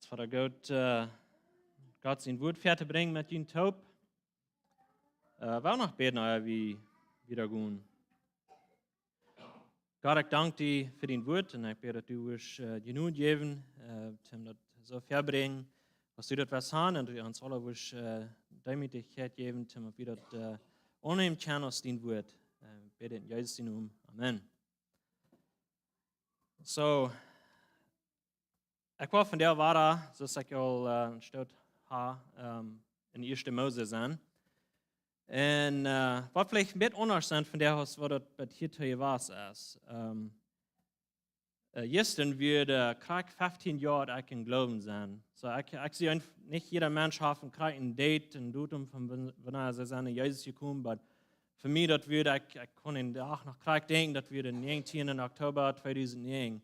Vater Gott sein Wort fertig bringen mit ihm Taub. Wel noch beten, wie wieder gehen. Gott, ich danke dir für dein Wort und ich bete, dass du uns genug geben, zum das so verbringen, was du dort was haben und du uns alle uns Demütigkeit geben, zum wir das annehmen können aus dein Wort. Ich bete in Jesu Namen. Amen. So, ich war von der Wara, so sag ich al steht in 1. Mose sein. En wat vielleicht ein bisschen anders sein von der, was das hier was ist. Gestern wird Krieg 15 Jahre in Glauben sein. So, ich sehe nicht jeder Mensch hat einen Krieg ein Date, ein Datum, von wann er seine Jesus gekommen, aber für mich, das wird, ich kann in der nach Krieg denken, das wird am 19. Oktober 2009.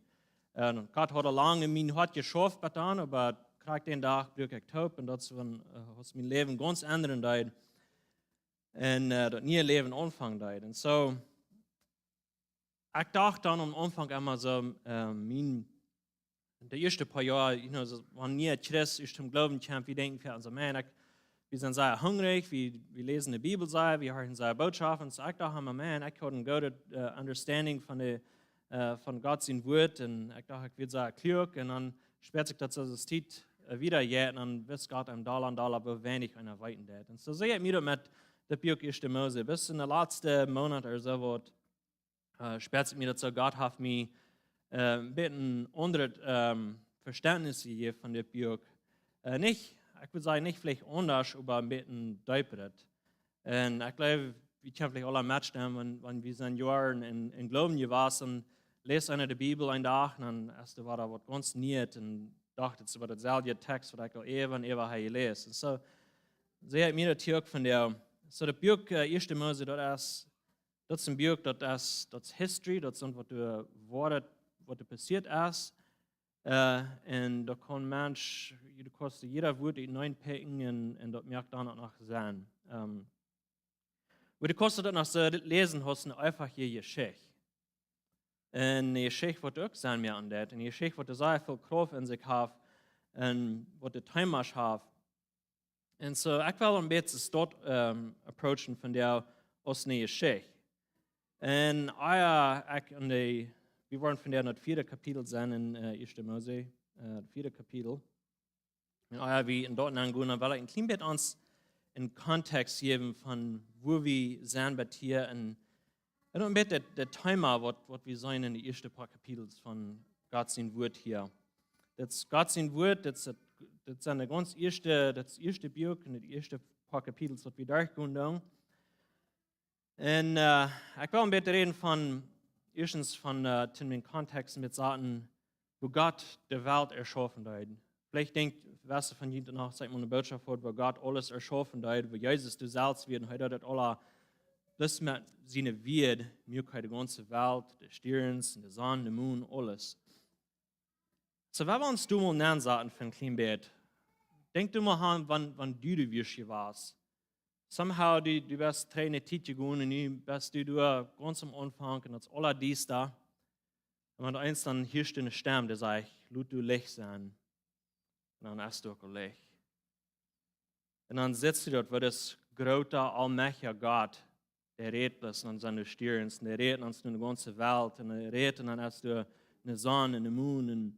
Gott hat lange mein Hart geschafft, aber Krieg den Tag blieb ich taub und das was mein Leben ganz ändern deit. En dat nieuwe leven aanvang deed. En zo, ik dacht dan am Anfang immer so, de eerste paar Jahre, so, wanneer Christ ist zum Glauben kommt, wir denken für uns, man, wir sind sehr hungrig, wir lesen die Bibel sehr, wir hören sehr Botschaften. So, ich dachte immer, man, ich habe eine gute Understanding von Gott sein Wort und ich dachte, ich werde sehr klug und dann später sich das so steht wieder jetzt und dann wird Gott einem Dollar, wo wenig einer weiten wird. Und so sehe ich mir mit der Buch 1. Mose. Bis in den letzten Monat oder so wird später mir dazu, Gott hat mir ein bisschen anderes Verständnis gegeben von der Buch. Ich würde sagen, nicht vielleicht anders, aber ein bisschen deeper. Und ich glaube, wir können vielleicht alle mitnehmen, wenn wir sind Jahren in Glauben gewesen, lest einer die Bibel einen Tag, und dann erst war da was ganz nicht und dachte, es war derselbe Text, was ich auch eben gelesen. Und so sehe ich mir das hier von der. So das Buch 1. Mose, das ist ein Buch, das ist History, das ist was passiert ist. Und da kann Mensch, jeder Wort in 9 Päcken und das merkt dann auch noch sein. Wo du kannst das noch so lesen, hast du einfach hier Geschichte. Und die Geschichte wird auch sein mehr an das. Und die Geschichte wird sehr viel Kraft in sich haben und was der Timer hat. Und so, ich will ein bisschen dort approachen von der aus der Geschichte. Und wir wollen von der 4. Kapitel sein in 1. Mose, 4. Kapitel. Und wie in dort angehen, dann will ich ein klein bisschen uns in Kontext geben von wo wir sind bei dir und ein bisschen der Thema, was wir sein in den ersten paar Kapiteln von Gott sein Wort hier. Das Gott sein Wort, das ist das erste Buch und das erste paar Kapitel, das wir durchgehen. Und ich will ein bisschen reden erstens von dem Kontext mit Sachen, wo Gott die Welt erschaffen hat. Vielleicht denkt, weißt du von hinten nach, sagt man eine Botschaft, wo Gott alles erschaffen hat, wo Jesus du selbst wird, und heute hat alle, das mit seiner Wird, mir die ganze Welt, die Sterne, die Sonne, der Mond, alles. So, wenn wir uns du mal nennen sollten für ein kleines Bett, denk du mal an, wann du hier warst. Somehow, du bist eine Zeit gegangen und du bist ganz am Anfang und das aller dies da. Und wenn du eins dann hier eine Stimme, der sagt, lut du Licht sein. Und dann hast du auch Licht. Und dann sitzt du dort, wo das große, allmächtige Gott, der redet das an seine Stirn, der redet an die ganze Welt, und er redet, und dann hast du eine Sonne, eine Mond, und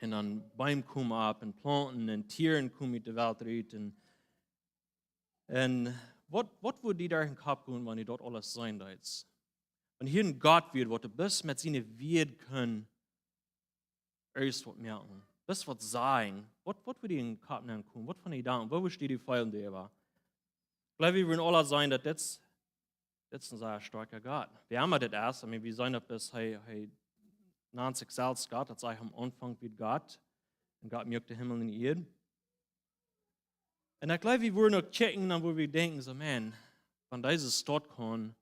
dann Bäume kommen ab, und Planten, und Tieren kommen mit der Welt rein. Und was würde die da in den Kopf gehen, wenn die dort alles sein wird? Wenn hier ein Gott wird, wo du bis mit seiner Wird können, erst was merken, bis was sagen, was würde die in den Kopf kommen, was von die da, wo steht die Fallen der? Ich glaube, wir würden alle sagen, dass das ist ein sehr starker Gott. Wir haben das erst, wir sagen, dass er 90 selbst Gott, das sei am Anfang wie Gott, und Gott mögt den Himmel und die Erde. Und ich glaube, wir würden noch checken, wo wir denken, so, man, wenn dieses dort kommt,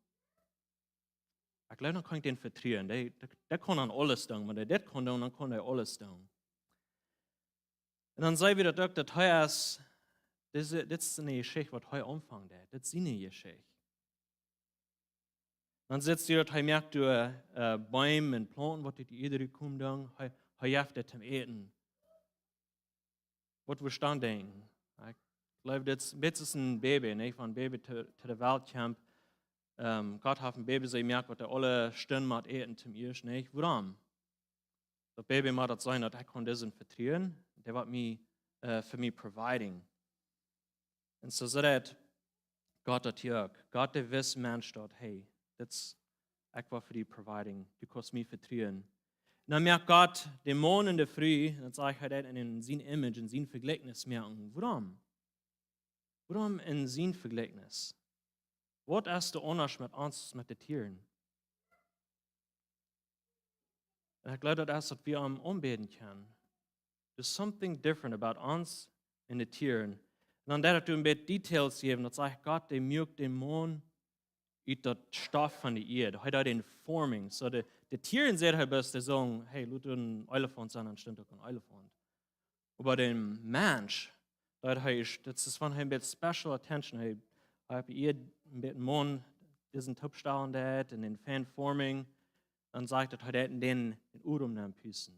ich glaube, dann kann ich den vertrauen. Der kann dann alles tun. Wenn der das kann, dann kann er alles tun. Und dann sagen wir, dass das heute ist, das ist eine Geschichte, was heute anfängt. Das ist eine Geschichte. Dann sitzt ihr dort, merkt du Bäume und Planten, was die Erde kommen, heute hilft er zum Eten. was wir dann denken. Ich glaube, das ist ein Baby, nicht? Wenn ein Baby zu der Welt kommt, Gott hat ein Baby so gemerkt, was er alle Stunden macht, eten zum Irsch, nicht? Warum? Das Baby muss das sein, dass ich kann diesen vertrauen, der wird mich, für mich providing. Und so sagt Gott das hier, Gott der wiss Mensch dort, hey, das ich war für die providing, du kannst mich vertrauen. Und dann merkt Gott, den Mond in der Früh, dann sage ich halt in sein Image, in sein Vergleichnis merken, warum? Warum in sein Vergleichnis? Was ist der Unterschied mit uns, mit den Tieren? Und ich glaube, das ist, was wir am Umbeten können. There's something different about uns und den Tieren. Und dann darf du ein bisschen Details geben, dann sage ich, Gott, der mögt den Mond, ut der Stoff von der Erde, hat den Forming. So die Tiere sehen halt best, die sagen, hey, du ein Elefant sein, dann stimmt auch ein Elefant. Aber den Mensch, das ist von ein bisschen Special Attention. Ich habe ihr ein bisschen Mond, diesen Topstau und den Fan Forming, dann sagt er, hat den Urum nehmen müssen.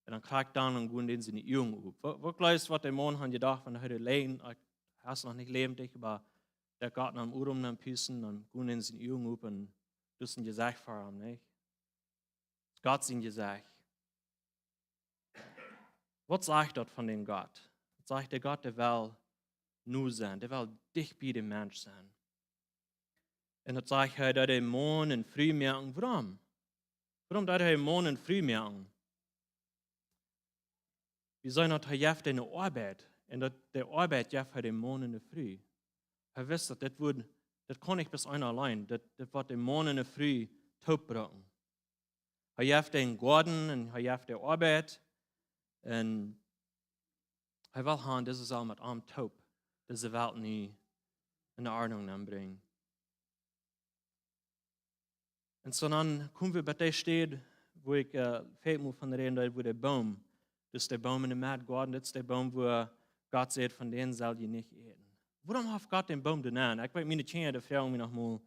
Und dann kriegt dann und gehen den seine Jungen auf. Wo glaubst du, was der Mond hat gedacht, wenn er heute leben, hast noch nicht lebendig, aber der Gott am Urum am Püssen und gehen in seine Jungen auf und das ist ein Gesagt für ihn, nicht? Gott sein Gesagt. Was sagt dort von dem Gott? Was sagt der Gott, der will nur sein, der will dich bei dem Mensch sein. Und das sagt er, dass der Mond und früh merken, warum? Warum darf er Mond und früh merken? Wir sollen noch jeft eine Arbeit, und der Arbeit jeft er den Mond in der Früh. Er wisst, das kann ich bis einer allein, das wird den Mond in der Früh taub bringen. Er jeft den Garten und er jeft der Arbeit, und er will haben, das ist auch mit einem taub, diese Welt nie in Ordnung anbringen. Und so dann kommen wir bei der Stelle, wo ich fällt mir von reden, wo der Baum, das ist der Baum in dem Garten, das ist der Baum, wo Gott sagt, von denen soll ihr nicht eten. Warum hat Gott den Baum genannt? Ich weiß, meine Kinder fragen mich nochmal,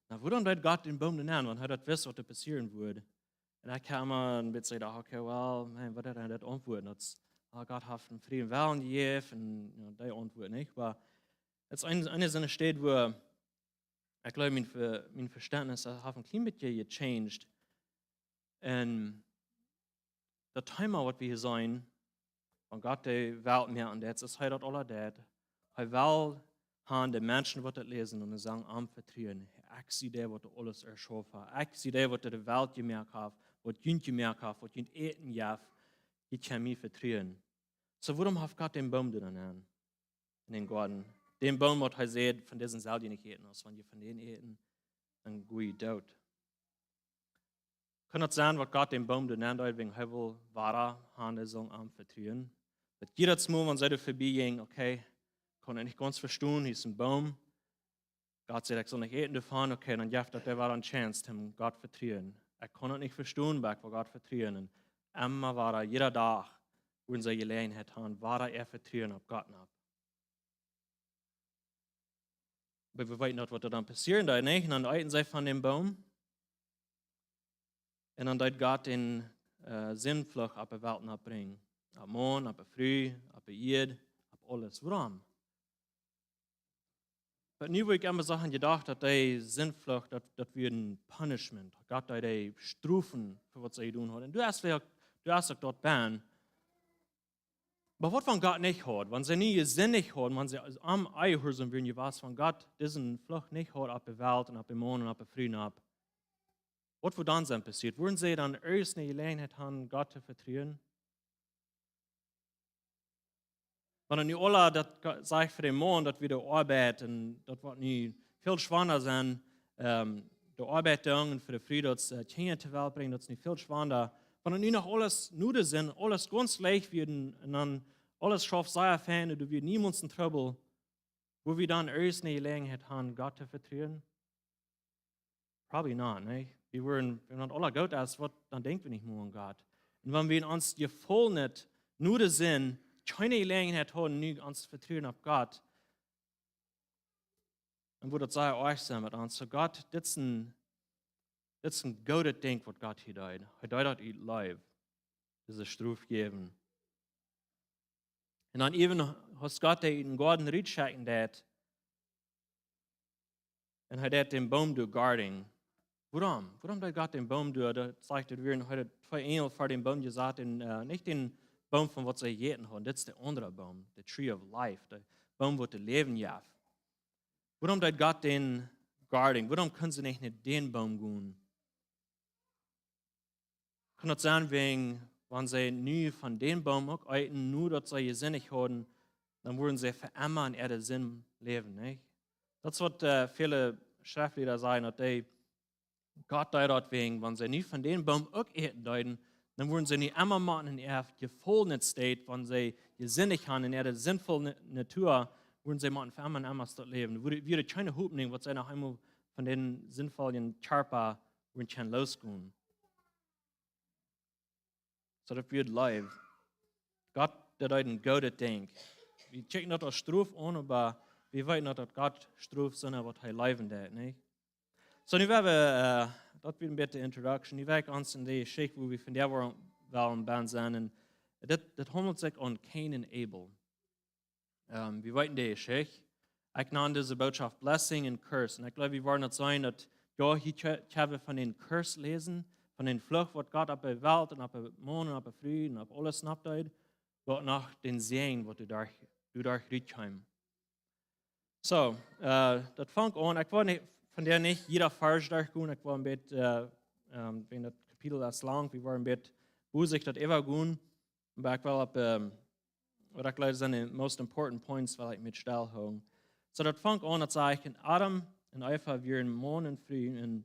warum hat Gott den Baum genannt? Wenn er das wisst, was da passieren würde. Und ich kam mal und sagen, okay, well, man, was hat er das antworten? Gott hat einen freien Willen gegeben, und die Antwort nicht. Aber es ist eine so eine Stelle, wo ich glaube, mein Verständnis hat ein klein bisschen gechanged. Und das Thema, was wir hier sein, von Gott die Welt mehr und jetzt ist heute alles das. Er will haben die Menschen, die das lesen und sagen, am Vertrauen. Ich sehe das, was alles erschaffen hat. Ich sehe das, was die Welt gemerkt hat, was Jünd gemerkt hat, was Jünd eten darf. Ich kann mir vertrauen. So, warum hat Gott den Baum dann an? In den Garten. Den Baum, was er sagt, von diesen soll ihr nicht eten. Also, wenn ihr von denen eten, dann geht ihr tot. Kann das sein, was Gott den Baum dann nennt, wegen er will wahrer haben, so am Vertrauen? Dass jedes Mal, wenn sie vorbeigehen, okay, kann ich nicht ganz verstehen, hier ist ein Baum. Gott sagt, ich soll nicht eten davon, okay, dann jaft das, der war eine Chance, dem Gott vertrauen. Ich kann es nicht verstehen, weil ich Gott vertrauen. Und immer war er, jeder Tag, wo sie Gelegenheit haben, war er vertrauen auf Gott ab. Aber wir wissen nicht, was da dann passiert, da nicht? Und dann eiten sie von dem Baum. Und dann wird Gott den Sinnflucht auf die Welt abbringen. Ab Morgen, ab Früh, ab Jed, ab alles. Warum? Aber nie, wo ich immer Sachen gedacht habe, dass die Sinnflucht, das wird ein Punishment. Gott hat die Strafen, für was sie tun hat. Und du hast auch dort bin. Aber was von Gott nicht hat, wenn sie nie Sinn nicht hat, wenn sie am Ei hören würden, was von Gott diesen Flucht nicht hat, ab der Welt und ab dem Mond und ab der Früh ab. Was wird dann sein passiert? Würden sie dann erst eine Gelegenheit haben, Gott zu vertrauen? Wenn nicht alle, das sagt für den Mond, dass wir arbeiten, das wird nicht viel schwerer sein, die Arbeitung und für die Friede, das Kinder zur Welt bringen, das ist nicht viel schwerer. Wenn nicht noch alles nude sind, alles ganz leicht wird und dann alles schafft sehr fein und du wirst niemals in Trouble, wo wir dann erst eine Gelegenheit haben, Gott zu vertrauen? Probably not, ne? Wenn alle Gott ist, dann denken wir nicht mehr an Gott. Und wenn wir uns voll nicht nude sind, keine Gelegenheit haben, nicht uns zu vertrauen auf Gott, dann würde das sehr euch sein mit uns. So Gott, das ist ein gutes Ding, was Gott hier tut. Er tut das ihr Leib, diese Strafe geben. En dan even has Gott die in Garten ritschaken dat. En hij deed den boom door guarding. Waarom? Waarom deed God den boom door? Dat zegt dat we heute twee engelen voor den boom gezet. En niet den boom van wat zij eten hadden. Dit is de andere boom. De tree of life. De boom wat de leven jaf. Waarom deed God den guarding? Waarom kunnen ze niet naar den boom gaan? Kan het zijn wegen, wanneer zij nu van den boom ook eten, nu dat zij gezinnig hadden, dan worden ze voor immer in ihre zin leven. Niet? Dat is wat viele Schriftlieder sagen, dat die Gott dat wegen, wenn sie nicht von den Baum auch eten deuten, dann würden sie nicht immer machen in ihrer gefoldenen State, wenn sie gesinnig haben in ihrer sinnvollen Natur, würden sie machen für immer und immer dort leben. Würde keine Hoffnung, was sie noch einmal von den sinnvollen Charpa würden losgehen. So das wird live. Gott, der deuten Gute denkt. Wir checken das als Struf an, aber wir wissen nicht, dass Gott Struf sind, was er leben wird, nicht? So nu hebben we, dat wordt een beetje de introduction. Nu werken ons in de schicht waar we vandaag wel een band zijn. En dit handelt zich om Cain en Abel. We weten deze schicht. Ik noem deze boodschap blessing en curse. En ik geloof, we waren het zijn dat ja, hier hebben van den curse lezen, van den vlucht wat God op de wereld en op de maan en op de vrede en op alles snapt uit, wat nog den zegen wat du daar rietjeim. So, dat vangt aan. Ik wou niet von der nicht jeder Vers durchgehen. Ich war ein bisschen, wenn das Kapitel ist lang, wir waren ein bisschen busig, das immer gehen. Aber ich will ab, was ich glaube, sind die most important points, weil ich mit Stell habe. So, das fängt an, dass ich Adam und Eva wären Mann und Frau und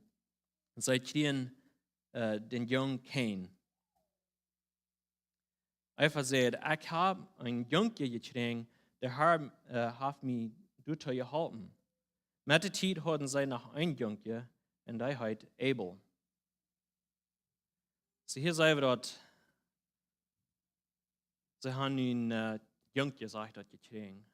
sie kriegen den jungen Cain. Eva sagt, ich habe einen Jungen gekriegt, der hat mich dort gehalten. Met de tijd hadden zij nog een jonkje en die heet Abel. So hier zeggen we dat ze hebben een jonkje, zegt dat gekregen.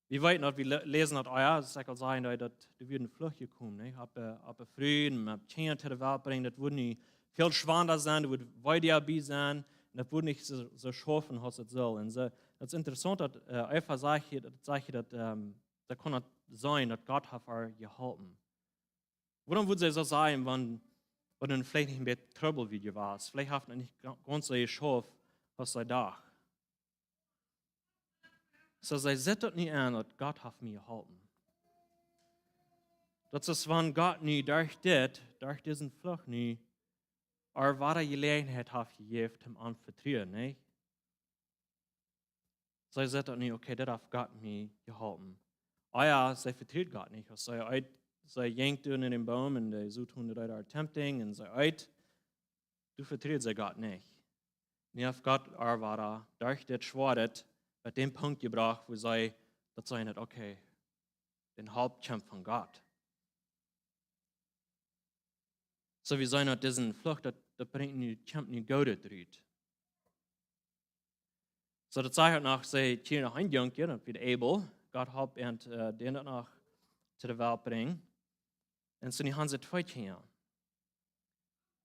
We weten dat, we lezen dat, ja, het is al zeggen dat er weer een vluchtje komen. Op een vriend, op kinderen te de wereld brengen, dat wordt niet veel zwaarder zijn, dat wordt weiter bij zijn, en dat wordt niet zo schaffen als het zal. En dat is interessant dat Eva zegt dat dat kan het zijn dat God heeft haar geholpen. Waarom würde sie so sein, wenn vielleicht nicht ein bisschen Trouble wie du warst? Vielleicht hat er nicht ganz so geschafft, was sie dachte. So, sie sieht das nicht an, dass Gott hat mir geholpen. Das ist, wenn Gott nicht durch diesen Flucht nicht, wahre Gelegenheit hat gegeben, ihm anvertrauen, nicht? Sie sieht das nicht, okay, das hat Gott mir geholpen. Ja, sie vertraut Gott nicht. Sie jenkt in den Baum und sie sucht Hunde da tempting und sie uit. Du vertraut sie Gott nicht. Nie auf Gott war durch das Schwadet bei dem Punkt gebracht, wo sie das sagen hat, okay, den Hauptkampf von Gott. So wie sie hat diesen Flucht, das bringt nicht Kampf nicht Gott durch. So das sagt noch, sie hier noch ein Jüngchen, das wird Abel. Gott hat den noch zu der Welt bringen. Und so haben sie zwei Kinder.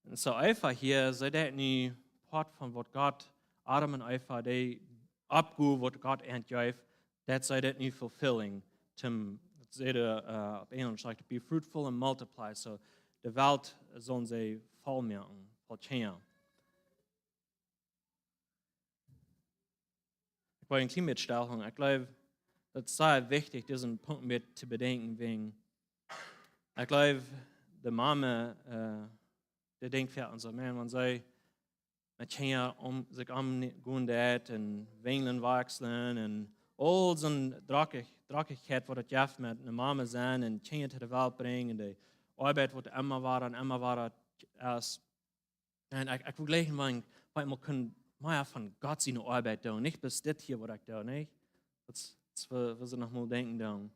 Und so Eva hier, sie hat nicht Part von was Gott, Adam und Eva, die abgeben, was Gott entgab, das sei das nicht fulfilling. Sie auf Englisch sagt, be fruitful and multiply. So die Welt sollen sie voll machen, voll Kinder. Ich wollte ein klein bisschen stellen. Ich glaube, das ist sehr wichtig, diesen Punkt mit zu bedenken, wegen, ich glaube, die Mama, die denkt für uns, wenn sie mit Kindern sich umgehen und Wingeln wechseln und all so eine Dreckigkeit, die das Jeff mit einer Mama sein und Kinder zu der Welt bringen und die Arbeit, die immer war, ist. Und ich will gleich mal, weil wir können mehr von Gott seine Arbeit tun, nicht bis das hier, was ich tue, nicht? Wir sind noch mal denken dann.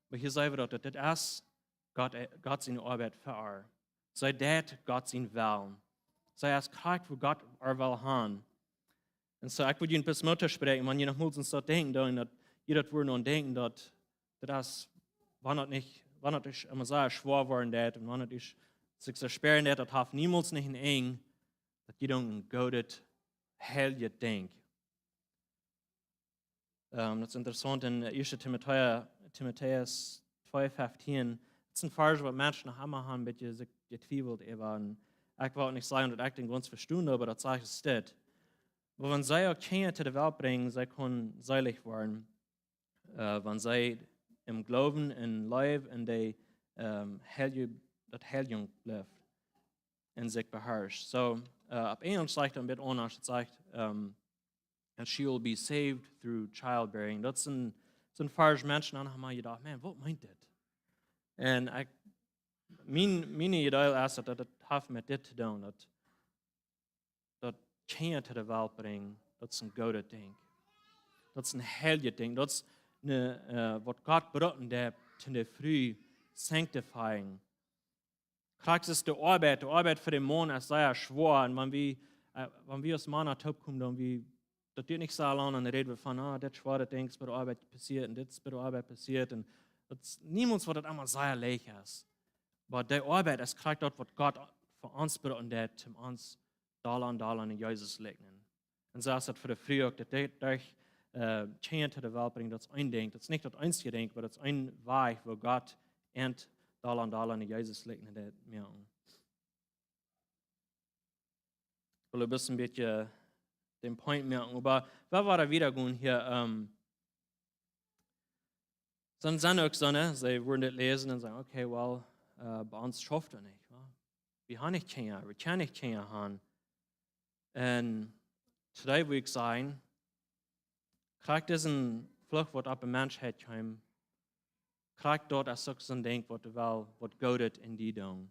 Aber hier sagen wir doch, das ist Gott seine Arbeit für euch. Sei das Gott sein Willen. Sei es kriegt, wo Gott will haben. Und so, ich würde Ihnen ein bisschen Mutter sprechen, wenn ihr noch mal so denken, dass ihr das würden und denken, dass das, wenn das nicht immer so schwer worden ist, und wenn das nicht sich so sperren ist, das hat niemals nicht in eng, dass ihr dann Gott hell denkt. Dat is interessant in 1 Timotheus 2:15. Het is een vers wat mensen nog immer haben, een beetje zich getwijfeld hebben. Ik wil niet zeggen dat ik den Grund verstehen, aber dat zegt es dit. Wanneer zij ook Kinder zur Welt bringen, zij können seilig worden. Wanneer zij im Glauben, in Leib, in dat Heiligung blijft. En zich beherrscht. So, op Engels zegt een beetje anders. Het zegt, and she will be saved through childbearing. Dat is een vers mensen aan hebben gedacht, man, wat meint dit? En mijn idee is dat het heeft met dit te doen. Dat Kinder tot de wereld brengen, dat is een goede ding. Dat is een heilige ding. Dat is wat God bedoeld heeft in de früh sanctifying. Krijgt is de arbeid voor de man is sehr schwer. En wanneer we als Mann top komen, dan dat duurt niet zo lang. En dan reden we van, dat schwere ding is bij de arbeid passiert. En dit is bij de arbeid passiert. En niemand wat het allemaal sehr leicht is. Maar de arbeid is krijgt dat wat God voor ons bedoeld heeft, om ons dalan in Jezus leggen. En zo is het voor de früh ook, dat durch Kinder tot de wereld brengt, dat is een ding. Dat is niet dat einzige ding, maar dat is een weg, waar God en dalan in Jezus leggen dat merken. Ik wil een beetje den Point merken, aber was war da wieder gut hier? Dann sind auch so, ne? Sie würden das lesen und sagen, okay, well, bei uns schafft er nicht. Wir haben nicht Kinder, wir können nicht Kinder haben. Und today will ich sagen, kriegt diesen Flucht, was ab der Menschheit kommt, kriegt dort als so ein Ding, was Gott in die tun.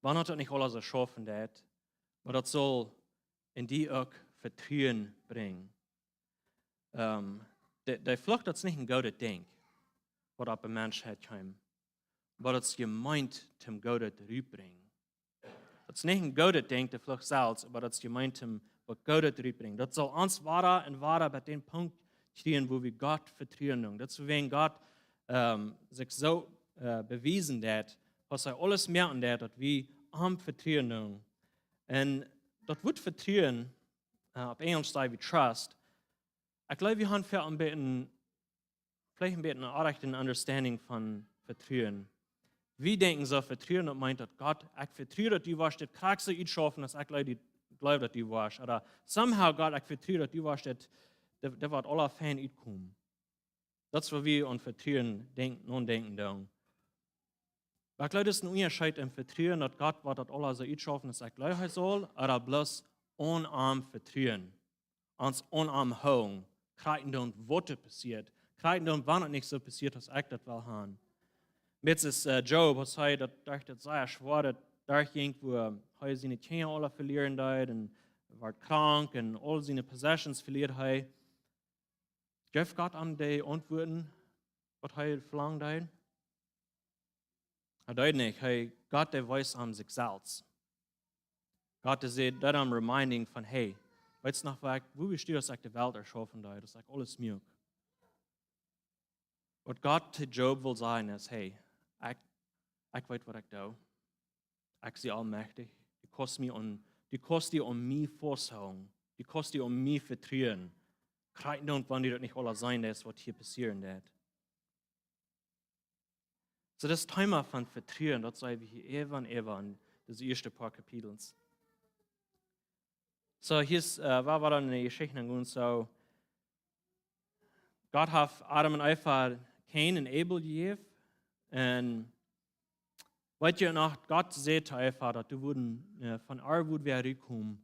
Wann hat das nicht alles so schaffen, aber das soll in die auch Vertrauen bringen. Die Flucht ist nicht ein gutes Ding, was ab der Menschheit kommt, aber das ist gemeint, zum Gott zurückbringen. Das ist nicht ein gutes Ding, die Flucht selbst, aber das ist gemeint, was Gott zurückbringen. Das soll uns weiter bei dem Punkt stehen, wo wir Gott vertrauen. Das ist, wenn Gott sich so bewiesen hat, was alles merken hat, dass wir am vertrauen. Und das Wort vertrauen, auf Englisch sagen wir Trust. Ich glaube, wir haben vielleicht ein bisschen eine rechte Understanding von Vertrauen. Wir denken so, Vertrauen, das meint, dass Gott, ich vertraue, dass du warst, das kriegst du nicht schaffen, dass ich glaube, dass du warst. Oder somehow, Gott, ich vertraue, dass du warst, das wird aller Fan kommen. Das ist, was wir an Vertrauen denken. Aber ich glaube, das ist ein Unterschied im Vertrauen, dass Gott wird das alles so schaffen, dass ich glaube, soll, oder bloß unarm Vertrauen. Uns unarm holen. Kriegen dann, was passiert. Kriegen dann, wann es nicht so passiert, dass ich das will haben. Jetzt ist Job, was er durch das sehr schwer, durch ging, wo er seine Kinder alle verlieren hat und war krank und all seine Possessions verliert hat. Gibt Gott an die Antworten, was er verlangt hat? Er deut nicht. Gott, der weiß an sich selbst. Gott ist da am Reminding von, hey, weißt du noch, wo bist du, dass ich die Welt erschaffen habe? Das ist alles möglich. Was Gott zu Job will sagen, ist, hey, ich weiß, was ich tue. Ich bin allmächtig. Die kostet dir um mich vorzuhauen. Die kostet dir um mich vertrauen. Kriegen und wann dir das nicht alles sein ist, was hier passieren wird. So das Thema von Vertrauen, das sehen wir hier in den ersten paar Kapiteln. So hier ist, war dann eine Geschichte und so, Gott hat Adam und Eva Cain und Abel gegeben und weißt du noch, Gott sagt zu Eva, dass du von Armut wegkommen,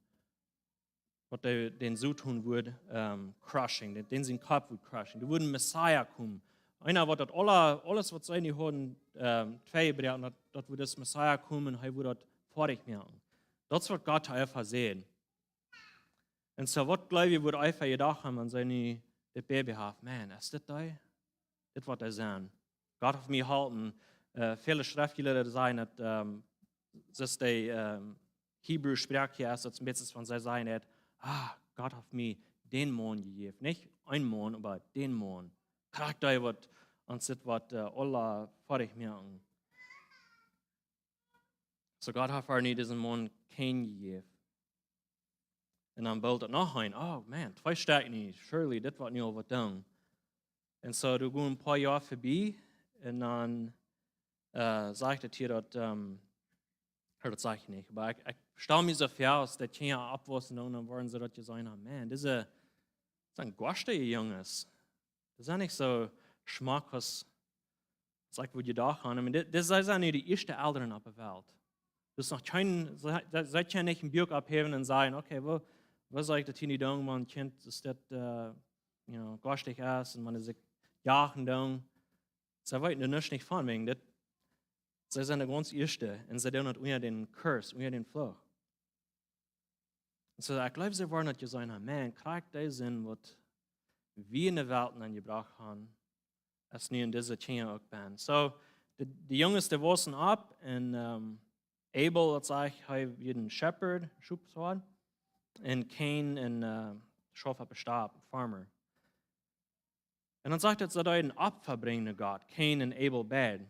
was den so tun würde, crushing, den sein Kopf würde crushing. Du würden Messiah kommen. Einer wird das alles, was seine Hoden zwei brauchen, dass wir das Messiah kommen und er würde das fertig machen. Das wird Gott einfach sehen. Und so, was glaube ich, würde einfach gedacht haben an seine Baby haben, man, ist das da? Das wird er sein. Gott hat mich halten. Viele Schriftsteller sagen, dass das die Hebräer-Sprache ist, dass ein bisschen von sich sagen hat, Gott hat mir den Mann gegeben. Nicht ein Mann, aber den Mann. Charakter wird uns das wird alle fertig machen. So Gott hat mir diesen Mann gegeben. Und dann baut er noch ein, oh man, 2 Stärken nicht. Surely, das wird nicht was tun. En so, du gehst ein paar Jahre vorbei und dann sagt er hier, das sage ich nicht, aber ich stelle mir so vor, dass die Kinder abwasser und dann wollen sie das sagen, man, das sind Goste, Jungs. Das ist nicht so Schmack, was sagt, wo die da haben. Das sind nicht die ersten Eltern auf der Welt. Das ist noch kein, seid ja nicht im Buch abheben und sagen, okay, was soll ich das hier nicht tun, mein Kind, das gostig ist und man ist jagen tun. Sie wollten das nicht von wegen, das sind die ganz Erste und sie tun das unter den Kurs, unter den Fluch. So, ich glaube, sie wollen nicht sagen, man, kriegt das Sinn, was wir in der Welt angebracht haben, als nie in dieser Kinder auch bin. So, die Jungs, die wussten ab und Abel, das sage ich, hat wie ein Shepherd, Schubswad, und Cain ein Schaf auf Stab, Farmer. Und dann sagt er, dass er ein Opfer bringen Gott, Cain und Abel beide.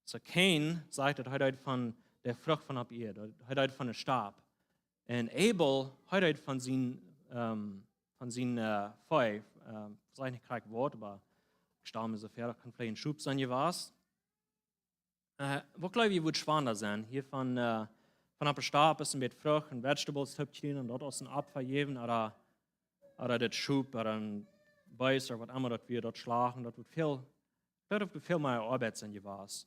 So Cain sagt, er hat von der Frucht von ab ihr, er hat von der Stab. Und Abel hat von seinem Feu, vielleicht nicht korrekt Wort, aber ich stelle mir so vor, kann vielleicht ein Schub sein, was. Wo glaube ich, wird spannender sein? Hier von der Stab ist ein bisschen Frucht, ein Vegetables Töpfchen und dort aus ein Apfel geben oder das Schub oder ein Beiß oder was immer das wir dort schlagen, das wird viel mehr Arbeit sein, was.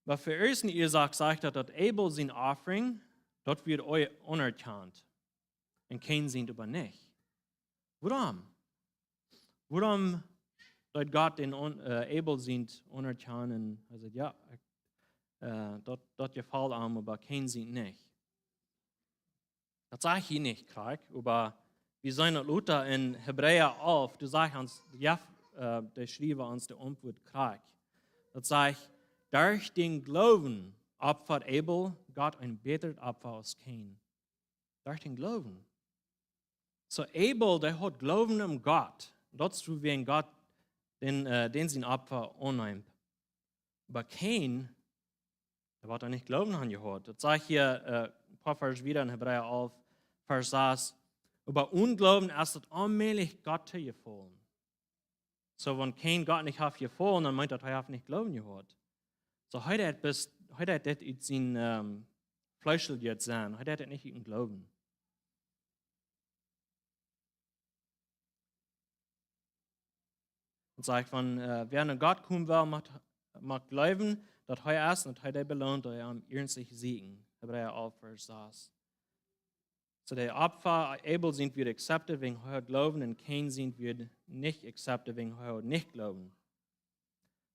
Aber für ersten Isaac sagt er, dass Abel sein Offering, dort wird euch unerkannt und kein sind aber nicht. Warum? Warum dort Gott den Abel sind unerkannt und er sagt, ja, dort gefällt ihm, aber kein sind nicht. Das sage ich nicht, Krieg, aber wir sehen das Luther in Hebräer 11, du sagst uns, der schrieb uns der Antwort Krieg. Das sage ich, durch den Glauben opfert Abel Gott ein besseres Opfer als Cain. Durch den Glauben. So Abel, der hat Glauben an Gott. Dazu werden Gott den sein Opfer annimmt. Aber Cain, der hat nicht Glauben angehört. Das sage ich hier ein paar Vers wieder in Hebräer 11, Vers 6. Aber Unglauben ist es allmählich Gott zu gefallen. So wenn Cain Gott nicht hat gefallen, dann meint er, er hat nicht Glauben gehört. So heute hat das sein Fleischel jetzt sein. Heute hat er nicht in Glauben. Und sagt, wenn wer an Gott kommen will, mag glauben, dass er ist und er belohnt, dass er am ernstlich siegen. Hebräer 11, Vers 6. So der Opfer Abel sind wir akzeptiert wegen euer Glauben und Cain sind wir nicht akzeptiert wegen euer nicht-Glauben.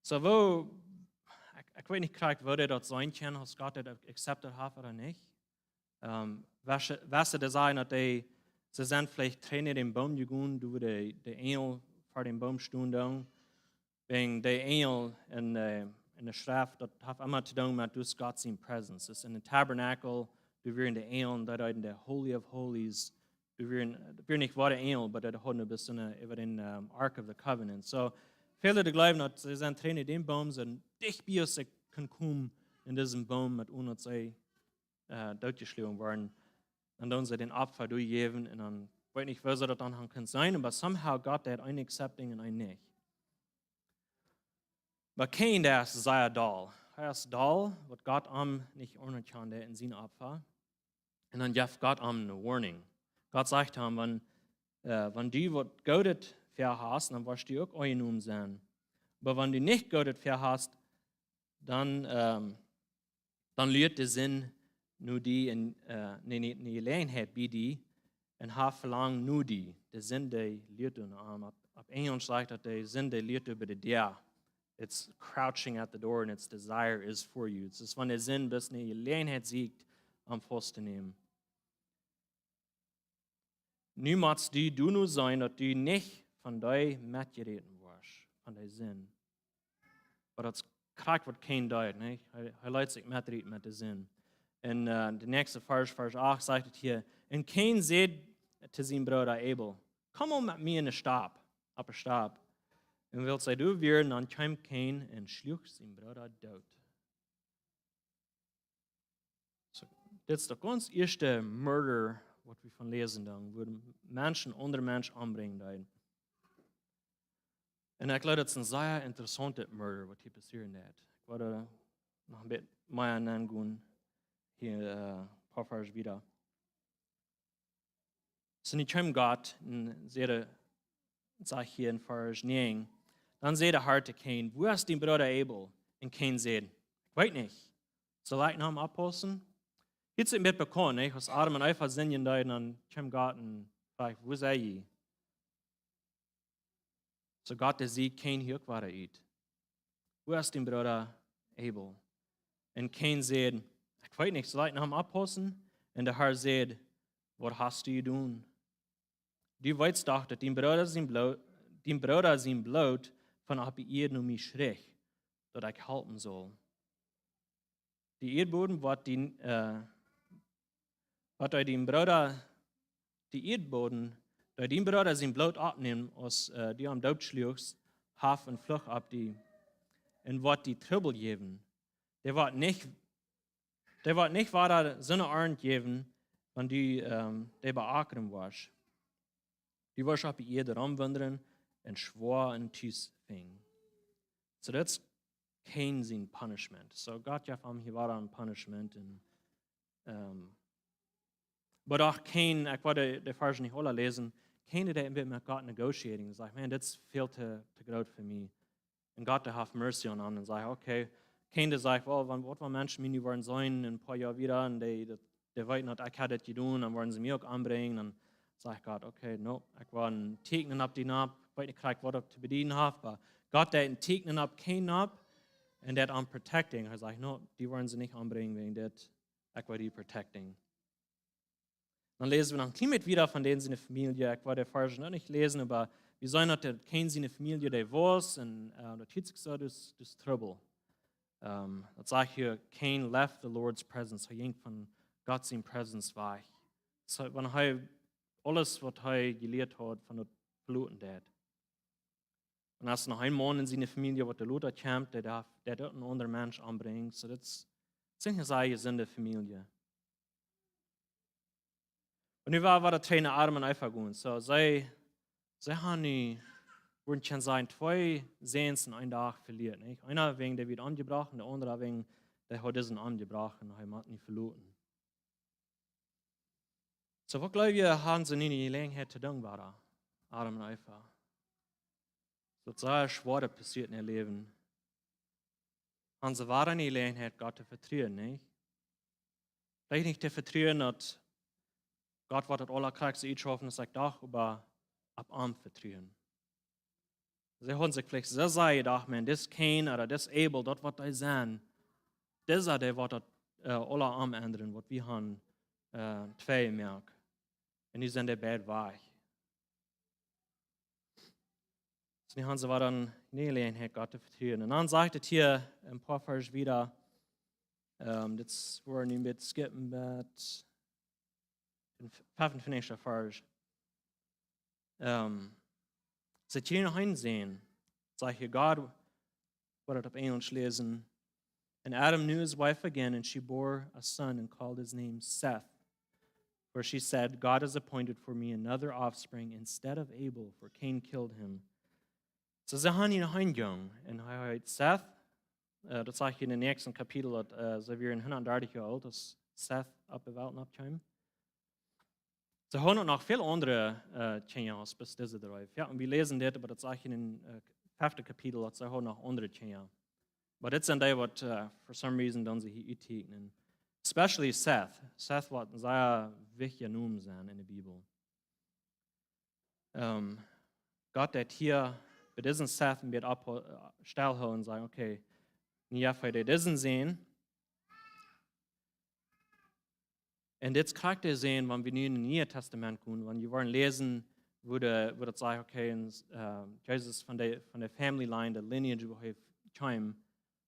So ich weiß nicht, wo der dort sein kann, ob Gott das akzeptiert hat oder nicht. Was der sagen, dass sie sind vielleicht trainiert den Baum gegangen, du der Engel vor dem Baum stehen, wegen der Engel in der Schrift, das hat immer zu tun mit Gottes Präsenz. Das ist in der Tabernakel, du wirst in der Engel, da in der Holy of Holies, du wirst nicht war der Engel, aber da haben bis über den Ark of the Covenant. So, viele der glauben, dass sie sind trainiert den Baum, sind dicht bei uns, können kommen in diesem Baum mit uns, sie durchgeschlagen worden. Und dann sie den Opfer durchgeben und dann weiß nicht, was das dann kann sein, aber somehow Gott hat einen accepting und einen nicht. Aber Cain, der ist sehr dull. Er ist dull, was Gott nicht ordnen kann, der in seinem Opfer. Und dann gibt Gott eine Warning. Gott sagt ihm, wenn du was Gutes verhast, dann wirst du auch eingenommen sein. Aber wenn du nicht Gutes verhast, dann lehrt der Sinn nur die in Gelegenheit bei die und hat verlangt nur die. Der Sinn, der lehrt ihn ab Englisch sagt, dass der Sinn, der lehrt über die dir. It's crouching at the door and its desire is for you. Es ist, wenn der Sinn bis eine Gelegenheit siegt, am Fuß zu nehmen. Niemals du nur sein, dass du nicht von dir mitgereden wirst, von deinem Sinn. Aber das kriegt, was kein Deut, nicht? Er leitet sich mitreden mit dem Sinn. Und der nächste Vers 8 sagt es hier, und Cain sagt zu seinem Bruder Abel, komm mal mit mir in den Stab, auf den Stab. Und will sei du werden, dann kam Cain und schlug seinen Bruder tot. So, das ist der ganz erste Murder, was wir von lesen, wo Menschen andere Menschen umbringen. En ik geloof dat het een zeer interessante murder wat hier passieren deed. Ik wilde nog een beetje meer aangaan hier een paar vers wieder. Als niet hem gaat, en zeide, zeg hier in vers 9, dan zei de harte Cain, wo ist die Bruder Abel? En Cain zei, ik weet niet. Zal ik hem oppassen? Het is een beetje bekend, nicht? Als Adam en Eva zingen daar, dan hem gaat en vraagt, wo sei je? So Gott der sieht Cain hier auch weiter uit. Wo ist dein Bruder Abel? Und Cain sagt, ich weiß nicht, soll ich nach ihm abpassen? Und der Herr sagt, was hast du getan? Du weißt doch, dass dein Bruder sein Blut von ab ihr nur mich schräg, dass ich halten soll. Die Erdboden, was dein Bruder, die Erdboden, da dein Bruder sein Blut abnimmt, als die am Tod schluchst, haf und fluch ab die, und was die Trübel geben, der wird nicht weiter seine Arend geben, wenn die bei Akram warst. Die warst ab ihr rumwandern und schwor und Tüß fing. So that's Cain sein punishment. So Gott ja vom hier war ein punishment. Aber auch Cain, ich wollte die Vers nicht alle lesen, Cain hat ein bisschen mit Gott negotiating. Er sagt, man, das ist viel zu groß für mich. Und Gott hat mercy on ihn und sagt, okay, Cain sagt, well, wenn Menschen mir wollen sein, in ein paar Jahren wieder, und die weiten nicht, ich habe das getan, dann wollen sie mich auch anbringen, dann sagt Gott, okay, no, ich will einen Tegnen ab die ab, ich weiß nicht, was ich zu bedienen habe, aber Gott hat einen Tegnen ab Cain ab, und der am protecting. Er sagt, no, die wollen sie nicht anbringen, wegen das, ich will die protecting. Dann lesen wir noch ein klein wieder von denen seine Familie. Ich wollte die Vers noch nicht lesen, aber wir sehen, dass Cain seine Familie der war und das hielt sich so das Trouble. Das sagt hier, Cain left the Lord's presence. Er ging von Gott seine Presence weg. So, wenn er alles, was er gelehrt hat, von der Bluten hat. Und als noch ein Mann in seiner Familie, was der Luther kämpft, der dort einen anderen Mensch anbringen. So, das ist eine sehr gesunde Familie. Und nu war der Trainer Adam und Eva gehen. So, sie haben würden schon sagen, 2 Sehens in einem Tag verliert. Nicht? Einer wegen der wird angebracht und der andere wegen der hat diesen angebracht und er hat nicht verloren. So, was glaube ich, haben sie nicht die Gelegenheit zu tun, war Adam und Eva. So, sehr schwer passiert in ihr Leben. Haben sie waren die Gelegenheit, Gott zu vertrauen, nicht? Vielleicht nicht zu vertrauen, dass Gott wird das allerkräftigste einschaffen, das sagt doch, aber ab Arm vertrauen. Sie haben sich vielleicht so sehr gedacht, man, das Cain oder das Abel, das wird da sein. Das ist der, was das aller Arm ändern, was wir haben, 2 merken. Und die sind der Bett weich. So, die haben sie dann nie Gelegenheit, Gott zu vertrauen. Und dann sagt es hier ein paar Vers wieder, das wollen wir mit skippen, mit 55. Vers. Sie können noch einsehen, sagt hier Gott, what it auf Englisch lesen. And Adam knew his wife again, and she bore a son and called his name Seth. For she said, God has appointed for me another offspring instead of Abel, for Cain killed him. So sie haben ihn noch eingegangen. Und Seth, das sage ich in dem nächsten Kapitel, sie werden 130 Jahre alt, dass Seth auf der Welt abkam. Sie haben noch viele andere Jahre bis diese 3. Ja, und wir lesen das, aber das sage ich in dem 5. Kapitel, dass sie haben noch andere Jahre. Aber das sind die, was for some reason dann sie hier uittekenen. Especially Seth. Seth wird ein sehr wichtiger Name sein in der Bibel. Gott hat hier bei diesem Seth ein bisschen stillhalten und sagen, okay, nicht für diesen sehen. Und jetzt kriegt ihr sehen, wenn wir in das Neue Testament gehen, wenn wir wollen lesen, würde es sagen, okay, Jesus von der Family Line, der Lineage, wo er kam,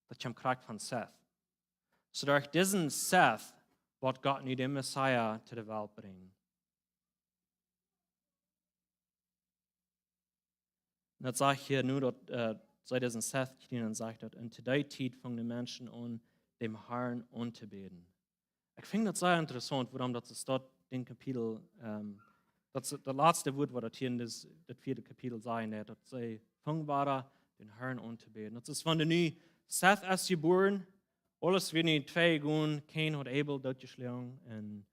das kommt kriegt von Seth. So durch diesen Seth wird Gott nicht den Messiah zu der Welt bringen. Und das sage ich hier nur, dass seit diesen Seth und sagt, und zu der Zeit fangen die Menschen an, dem Herrn anzubeten. Ich finde das sehr interessant, warum das dort in Kapitel Dat is het laatste woord wat hier in das 4. Kapitel zijn, dat zij vang waren den Herrn aan te beden. Dat is van de nu Seth is geboren, alles weer niet twee gaan, Cain had Abel doodgeslagen en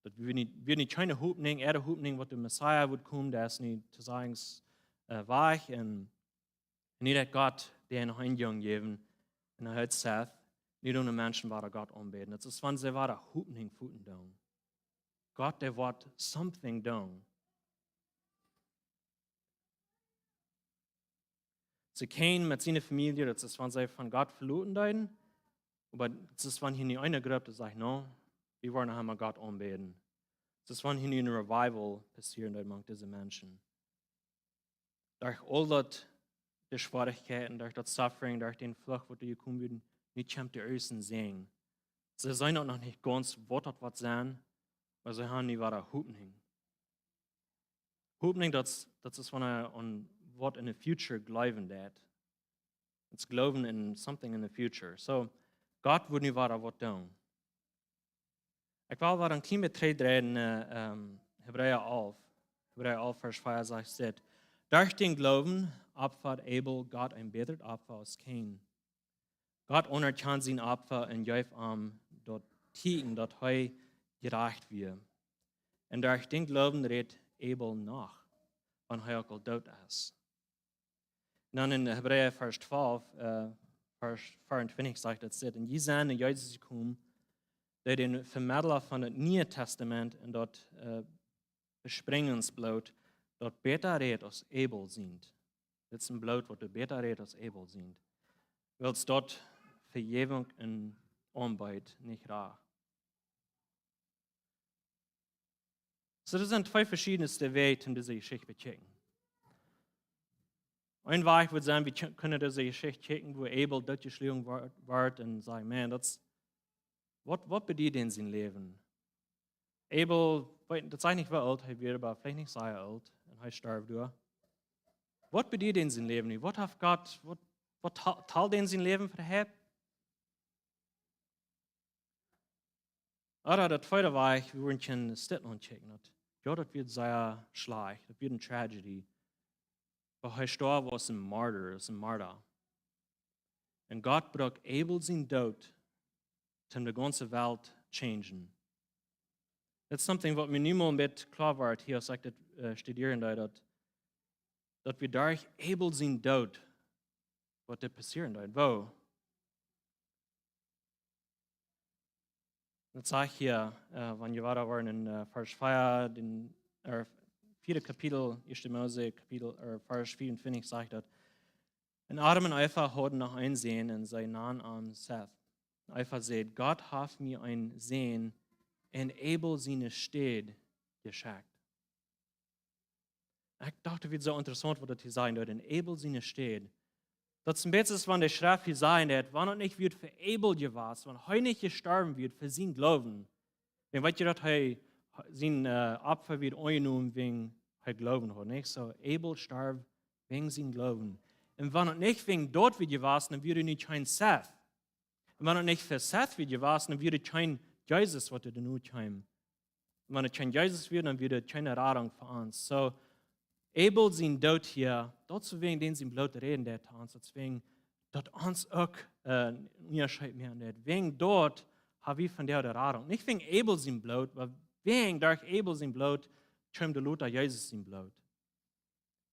dat weer niet keine hoopning, de hoopning wat de Messiah wordt komen, dat is niet te zeggen waar en niet dat God den een jong geven en hij had Seth, niet ohne Menschen waren God aanbeden. Dat is van ze waren hoopning voeten doen. God, der wordt something doen. Ze Cain met zijn familie, dat is van zij van God verloren deiden, aber het is van hier niet eine groep die zegt, no, we wollen einmal God aanbeden. Het is van hier niet een revival passieren among deze mensen. Durch all dat de Schwierigkeiten, durch dat Suffering, durch den Flucht, wo die gekommen werden, nicht kommt die Ösen sehen. Sie sind auch noch nicht ganz, was sein, aber sie haben nicht wahre Hoffnung. Hoffnung, das ist von an what in the future glauben that. It's glauben in something in the future. So, Gott würde nicht wahre was tun. Ich will war ein klein bisschen reden, Hebräer 11, Vers 5 sagt, durch den Glauben opfert Abel Gott ein besseres Opfer als Cain. Gott anerkennt sein Opfer und gibt ihm dort Tieten, dort er gerecht wird. Und durch den Glauben redet Abel nach, wenn er auch tot ist. Und dann in Hebräer Vers 12, Vers 24 sagt es, und die sind in Jesus gekommen, die den Vermittler von dem Neuen Testament und dort Bespringensblut dort beter redet als Abel sind. Das ist ein Blut, was beter redet als Abel sind. Weil es dort Vergebung und Arbeit nicht rar. So, das sind zwei verschiedenste Wege, um diese Geschichte zu checken. Ein Weg würde sein, wir können diese Geschichte checken, wo Abel durchgeschlagen wird und sagen, man, was bedeutet denn sein Leben? Abel, das sei nicht wie alt, er wird aber vielleicht nicht sehr alt und er stirbt durch. Was bedeutet denn sein Leben? Was hat Gott, was teilt denn sein Leben verhebt? Oder der zweite Weg, wir wollen schon Stitteln checken. Ja, das wird sehr schlecht, das wird eine Tragödie. Aber er starb als ein Martyr. Und Gott braucht Abel sein Tod, um die ganze Welt zu changen. Das ist something, was mir niemals mit klar wird, hier sagt das Studieren, dass wir durch Abel sein Tod, was da passieren wird. Wo? Das sage ich hier, wenn wir weiter waren in Vers 4, den 4. Kapitel, 1. Mose, Vers 24, sagt das. Und Adam und Eva hatten noch ein Sehen und sie nahen an Seth. Eva sagt, Gott hat mir ein Sehen in Abel seine Städte geschenkt. Ich dachte, es wird so interessant, was das hier sein wird, in Abel seine Städte. Das ist ein bisschen, wenn der Schrift hier sein wird, wenn er nicht wird für Abel gewesen, wenn er nicht gestorben wird für sein Glauben, dann weiß ihr, dass er sein Opfer wird eingenommen, wegen er Glauben hat, nicht? So, Abel starb wegen sein Glauben. Und wenn er nicht wegen dort wird gewesen, dann würde er nicht kein Seth. Und wenn er nicht für Seth wird gewesen, dann würde er kein Jesus, was er dann nur kommt. Und wenn er kein Jesus wird, dann würde er keine Rettung für uns. So, Abel sein Tod hier, dazu wegen den sein Blut reden, der uns, deswegen, dort uns auch unterscheidet mehr nicht. Wegen dort haben wir von der Rettung. Nicht wegen Abel sein Blut, aber wegen durch Abel sein Blut, kommt der Luther Jesus sein Blut.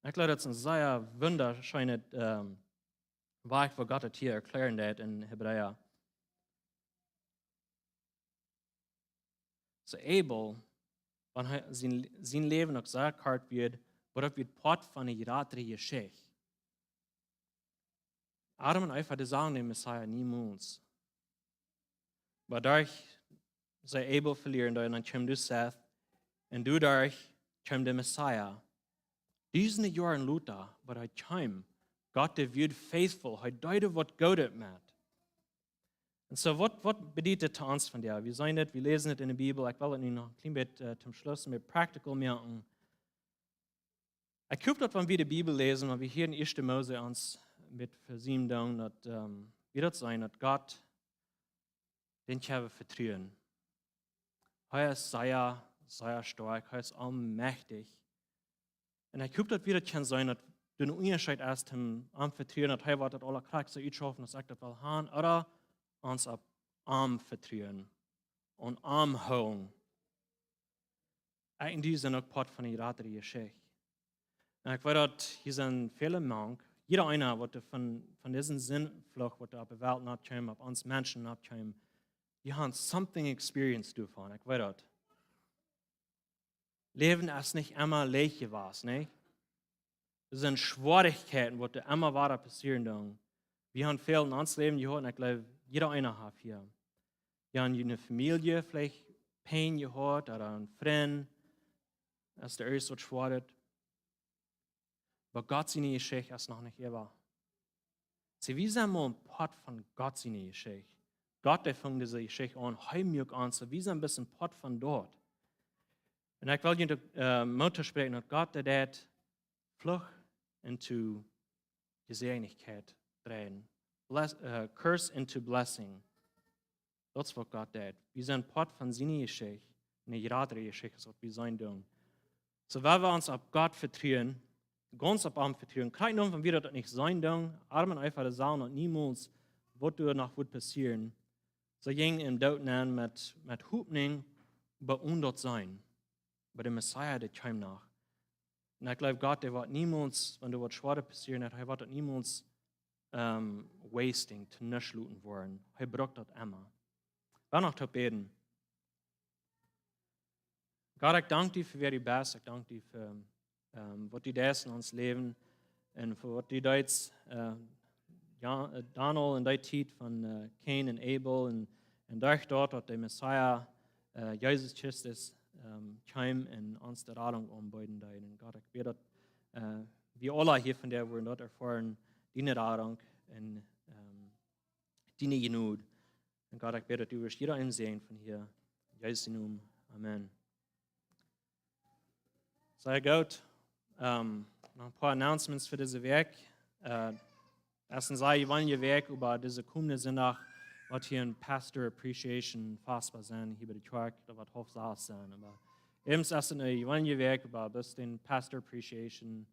Ich glaube, das ist ein sehr wunderschönes Weg, wo Gott das hier erklären wird in Hebräer. So Abel, wenn sein Leben noch sehr kalt wird, aber das wird Part von einer geraten Geschichte. Adam und Eva, die sagen dem Messiah niemals. Aber durch sie Abel verlieren, dann kommt du Seth, und du durch kommt der Messiah. Diesen Jahren Luther, aber er kommt. Gott, der wird faithful, er deutet, was Gott macht. Und so, was bedeutet das uns von dir? Wir sehen das, wir lesen das in der Bibel, ich will es noch ein klein bisschen zum Schluss mit practical merken. Ich glaube, dass wenn wir die Bibel lesen, wenn wir hier in 1. Mose uns mit versehen, dass wir das sein, dass Gott den Kerl vertrauen. Er ist sehr stark, er ist allmächtig. Und ich hoffe, dass wir das kann sein, dass du einen Unterschied erst im Vertrauen, dass er das alle Kraft so einschaffen, dass ich das will haben, oder uns ab Arm vertrauen und Arm holen. Eigentlich sind auch Part von der rattere Geschichte. Und ich weiß, dass hier sind viele Menschen, jeder einer, der von diesem Sinnflucht, was auf der Welt abkommt, auf uns Menschen abkommt, die haben something experienced davon. Ich weiß das. Leben ist nicht immer leicht gewesen, nicht? Es sind Schwierigkeiten, die immer weiter passieren. Dann. Wir haben viel in unserem Leben gehört, und ich glaube, jeder einer hat hier. Wir haben eine Familie vielleicht Pain gehört, oder ein Freund, das ist der erste, was schwert. Aber Gott seine Geschichte ist noch nicht über. Sie, wir sind mal ein Part von Gott seine Geschichte. Gott, der fängt diese Geschichte an, heimlich an, so wir sind ein bisschen Part von dort. Und ich will Ihnen Mutter sprechen, dass Gott, der Flucht into Gesegnigkeit drehen. Curse into blessing. Das ist, was Gott tut. Wir sind Part von seiner Geschichte, eine gerade Geschichte, was wir sein tun. So, weil wir uns auf Gott vertrauen, ganz auf ihm vertrauen, kein Name, wenn wir das nicht sein tun, armen einfach das sagen und niemals, was danach wird passieren. So ging im Tod an mit Hoffnung bei uns dort sein. Bei dem Messiah, der kommt nach. Und ich glaube, Gott, der wird niemals, wenn du was Schweres passieren hat, er wird das niemals wasting, zu nichts looten wollen. Er braucht das immer. Ich will noch beten. Gott, ich danke dir für wer du bist. Ich danke dir für was du tust in uns Leben und für was du tust, Daniel und die Zeit von Cain und Abel und durch dort, dass der Messiah, Jesus Christus, kam und uns die Rettung anbieten. Und Gott, ich bete, dass wir alle hier von der wir dort erfahren, deine Rettung und deine Genug. Und Gott, ich bete, dass du wirst jeder einsehen von hier. In Jesu Namen. Amen. Sei gut. Noch ein paar Announcements für diese Werk. Erstens sei, wir wollen ihr Werk über diese kommende Sonntag, was hier ein Pastor Appreciation fassbar sein, hier bei der Kirche, da wird Hofsaal sein. Aber ebenso erstens, wir wollen ihr Werk über den Pastor Appreciation